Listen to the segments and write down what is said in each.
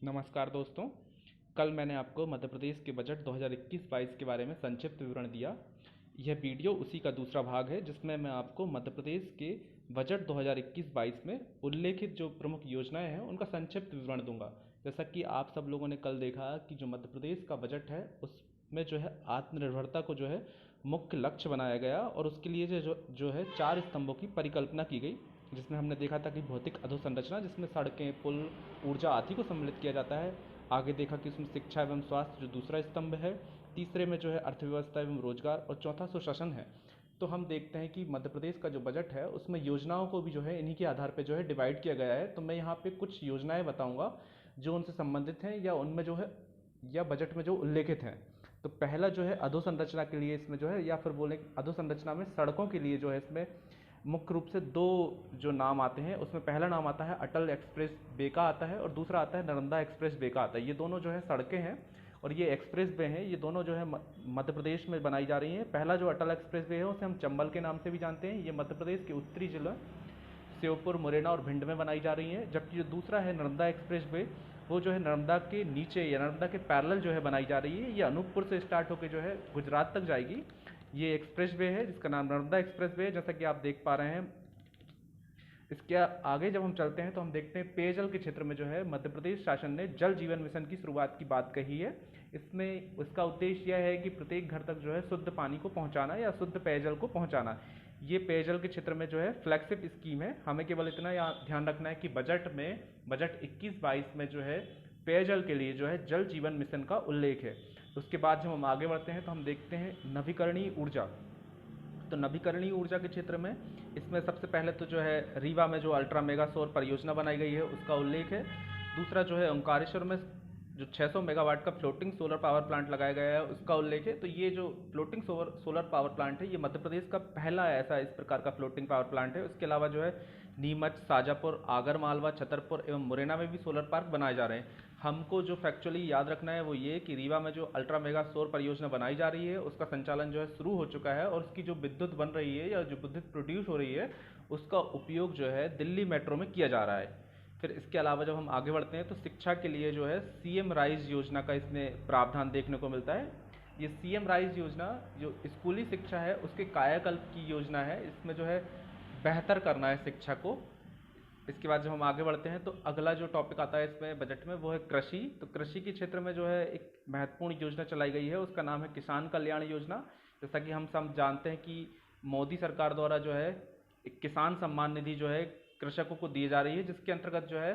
नमस्कार दोस्तों। कल मैंने आपको मध्य प्रदेश के बजट 2021-22 के बारे में संक्षिप्त विवरण दिया। यह वीडियो उसी का दूसरा भाग है जिसमें मैं आपको मध्य प्रदेश के बजट 2021-22 में उल्लेखित जो प्रमुख योजनाएं हैं उनका संक्षिप्त विवरण दूंगा। जैसा कि आप सब लोगों ने कल देखा कि जो मध्य प्रदेश का बजट है उसमें जो है आत्मनिर्भरता को जो है मुख्य लक्ष्य बनाया गया और उसके लिए जो है 4 स्तंभों की परिकल्पना की गई, जिसमें हमने देखा था कि भौतिक अधोसंरचना जिसमें सड़कें, पुल, ऊर्जा आदि को सम्मिलित किया जाता है। आगे देखा कि उसमें शिक्षा एवं स्वास्थ्य जो दूसरा स्तंभ है। तीसरे में जो है अर्थव्यवस्था एवं रोजगार और चौथा सुशासन है। तो हम देखते हैं कि मध्य प्रदेश का जो बजट है उसमें योजनाओं को भी जो है इन्हीं के आधार पर जो है डिवाइड किया गया है। तो मैं यहाँ पे कुछ योजनाएं बताऊंगा जो उनसे संबंधित हैं या उनमें जो है या बजट में जो उल्लेखित हैं। तो पहला जो है अधोसंरचना के लिए इसमें जो है या फिर बोलें अधोसंरचना में सड़कों के लिए जो है इसमें मुख्य रूप से दो जो नाम आते हैं उसमें पहला नाम आता है अटल एक्सप्रेस वे का आता है और दूसरा आता है नर्मदा एक्सप्रेस वे का आता है। ये दोनों जो है सड़कें हैं और ये एक्सप्रेस वे हैं। ये दोनों जो है मध्य प्रदेश में बनाई जा रही हैं। पहला जो अटल एक्सप्रेस वे है उसे हम चंबल के नाम से भी जानते हैं। ये मध्य प्रदेश के उत्तरी जिला श्योपुर, मुरैना और भिंड में बनाई जा रही हैं। जबकि जो दूसरा है नर्मदा एक्सप्रेस वे वो जो है नर्मदा के नीचे या नर्मदा के पैरेलल जो है बनाई जा रही है। ये अनूपपुर से स्टार्ट होकर जो है गुजरात तक जाएगी। ये एक्सप्रेस वे है जिसका नाम नर्मदा एक्सप्रेस वे है, जैसा कि आप देख पा रहे हैं। इसके आगे जब हम चलते हैं तो हम देखते हैं पेयजल के क्षेत्र में जो है मध्य प्रदेश शासन ने जल जीवन मिशन की शुरुआत की बात कही है। इसमें इसका उद्देश्य यह है कि प्रत्येक घर तक जो है शुद्ध पानी को पहुंचाना या शुद्ध पेयजल को पहुंचाना। ये पेयजल के क्षेत्र में जो है फ्लैगशिप स्कीम है। हमें केवल इतना ध्यान रखना है कि बजट 21-22 में जो है पेयजल के लिए जो है जल जीवन मिशन का उल्लेख है। उसके बाद जब हम आगे बढ़ते हैं तो हम देखते हैं नवीकरणीय ऊर्जा। तो नवीकरणीय ऊर्जा के क्षेत्र में इसमें सबसे पहले तो जो है रीवा में जो अल्ट्रा मेगा सौर परियोजना बनाई गई है उसका उल्लेख है। दूसरा जो है ओंकारेश्वर में जो 600 मेगावाट का फ्लोटिंग सोलर पावर प्लांट लगाया गया है उसका उल्लेख है। तो ये जो फ्लोटिंग सोलर पावर प्लांट है ये मध्य प्रदेश का पहला ऐसा इस प्रकार का फ्लोटिंग पावर प्लांट है। उसके अलावा जो है नीमच, शाजापुर, आगर मालवा, छतरपुर एवं मुरैना में भी सोलर पार्क बनाए जा रहे हैं। हमको जो फैक्चुअली याद रखना है वो ये कि रीवा में जो अल्ट्रा मेगा सौर परियोजना बनाई जा रही है उसका संचालन जो है शुरू हो चुका है और उसकी जो विद्युत बन रही है या जो विद्युत प्रोड्यूस हो रही है उसका उपयोग जो है दिल्ली मेट्रो में किया जा रहा है। फिर इसके अलावा जब हम आगे बढ़ते हैं तो शिक्षा के लिए जो है सीएम राइज योजना का इसमें प्रावधान देखने को मिलता है। ये सीएम राइज योजना जो स्कूली शिक्षा है उसके कायाकल्प की योजना है। इसमें जो है बेहतर करना है शिक्षा को। इसके बाद जब हम आगे बढ़ते हैं तो अगला जो टॉपिक आता है इसमें बजट में वो है कृषि। तो कृषि के क्षेत्र में जो है एक महत्वपूर्ण योजना चलाई गई है उसका नाम है किसान कल्याण योजना। जैसा कि हम सब जानते हैं कि मोदी सरकार द्वारा जो है एक किसान सम्मान निधि जो है कृषकों को दी जा रही है, जिसके अंतर्गत जो है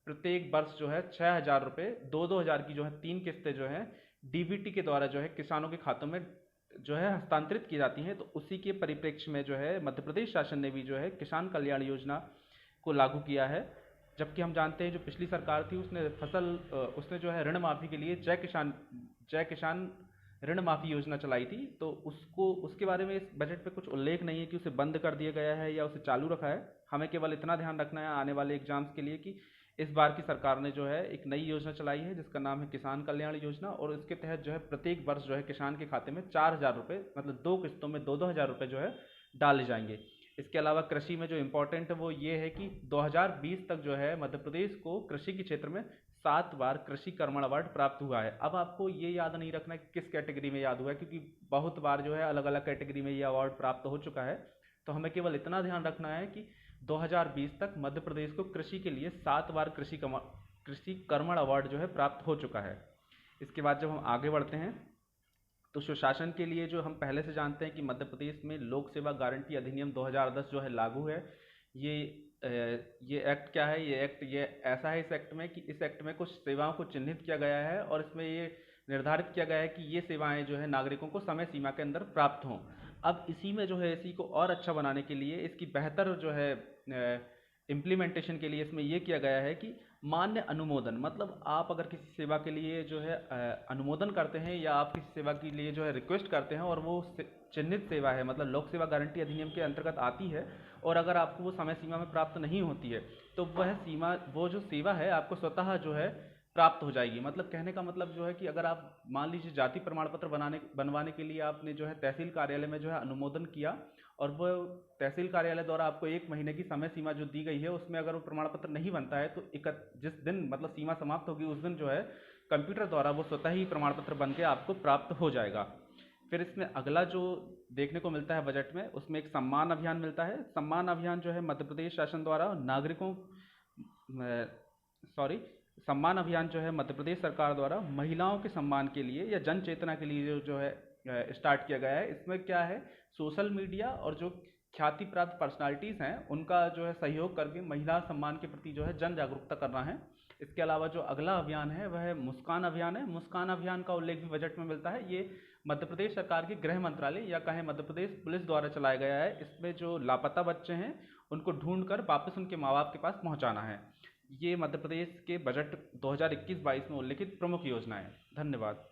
प्रत्येक वर्ष जो है 6,000 रुपये 2-2 हज़ार की जो है 3 किस्तें जो है डीबीटी के द्वारा जो है किसानों के खातों में जो है हस्तांतरित की जाती हैं। तो उसी के परिप्रेक्ष्य में जो है मध्य प्रदेश शासन ने भी जो है किसान कल्याण योजना को लागू किया है। जबकि हम जानते हैं जो पिछली सरकार थी उसने जो है ऋण माफ़ी के लिए जय किसान ऋण माफ़ी योजना चलाई थी। तो उसके बारे में इस बजट पे कुछ उल्लेख नहीं है कि उसे बंद कर दिया गया है या उसे चालू रखा है। हमें केवल इतना ध्यान रखना है आने वाले एग्जाम्स के लिए कि इस बार की सरकार ने जो है एक नई योजना चलाई है जिसका नाम है किसान कल्याण योजना और इसके तहत जो है प्रत्येक वर्ष जो है किसान के खाते में 4,000 रुपये मतलब 2 किस्तों में 2-2 हज़ार रुपये जो है डाले जाएंगे। इसके अलावा कृषि में जो इम्पोर्टेंट है वो ये है कि 2020 तक जो है मध्य प्रदेश को कृषि के क्षेत्र में 7 बार कृषि कर्मण अवार्ड प्राप्त हुआ है। अब आपको ये याद नहीं रखना कि किस कैटेगरी में याद हुआ है, क्योंकि बहुत बार जो है अलग अलग कैटेगरी में ये अवार्ड प्राप्त हो चुका है। तो हमें केवल इतना ध्यान रखना है कि 2020 तक मध्य प्रदेश को कृषि के लिए 7 बार कृषि कर्मण अवार्ड जो है प्राप्त हो चुका है। इसके बाद जब हम आगे बढ़ते हैं तो सुशासन के लिए जो हम पहले से जानते हैं कि मध्य प्रदेश में लोक सेवा गारंटी अधिनियम 2010 जो है लागू है। ये एक्ट क्या है? ये ऐसा है इस एक्ट में कि इस एक्ट में कुछ सेवाओं को चिन्हित किया गया है और इसमें ये निर्धारित किया गया है कि ये सेवाएं जो है नागरिकों को समय सीमा के अंदर प्राप्त हों। अब इसी में जो है इसी को और अच्छा बनाने के लिए इसकी बेहतर जो है इम्प्लीमेंटेशन के लिए इसमें यह किया गया है कि मान्य अनुमोदन, मतलब आप अगर किसी सेवा के लिए जो है अनुमोदन करते हैं या आप किसी सेवा के लिए जो है रिक्वेस्ट करते हैं और वो चिन्हित सेवा है, मतलब लोक सेवा गारंटी अधिनियम के अंतर्गत आती है और अगर आपको वो समय सीमा में प्राप्त नहीं होती है तो वो जो सेवा है आपको स्वतः जो है प्राप्त हो जाएगी। मतलब कहने का मतलब जो है कि अगर आप मान लीजिए जाति प्रमाण पत्र बनवाने के लिए आपने जो है तहसील कार्यालय में जो है अनुमोदन किया और वो तहसील कार्यालय द्वारा आपको 1 महीने की समय सीमा जो दी गई है, उसमें अगर वो प्रमाण पत्र नहीं बनता है तो जिस दिन मतलब सीमा समाप्त होगी उस दिन जो है कंप्यूटर द्वारा वो स्वतः ही प्रमाण पत्र बन के आपको प्राप्त हो जाएगा। फिर इसमें अगला जो देखने को मिलता है बजट में, उसमें एक सम्मान अभियान मिलता है। सम्मान अभियान जो है मध्य प्रदेश शासन द्वारा नागरिकों सॉरी सम्मान अभियान जो है मध्य प्रदेश सरकार द्वारा महिलाओं के सम्मान के लिए या जन चेतना के लिए जो है स्टार्ट किया गया है। इसमें क्या है, सोशल मीडिया और जो ख्याति प्राप्त पर्सनालिटीज़ हैं उनका जो है सहयोग करके महिला सम्मान के प्रति जो है जन जागरूकता करना है। इसके अलावा जो अगला अभियान है वह मुस्कान अभियान है। मुस्कान अभियान का उल्लेख भी बजट में मिलता है। ये मध्य प्रदेश सरकार के गृह मंत्रालय या कहें मध्य प्रदेश पुलिस द्वारा चलाया गया है। इसमें जो लापता बच्चे हैं उनको ढूंढकर वापस उनके माँ बाप के पास पहुँचाना है। ये मध्य प्रदेश के बजट 2021-22 में उल्लिखित प्रमुख योजना है। धन्यवाद।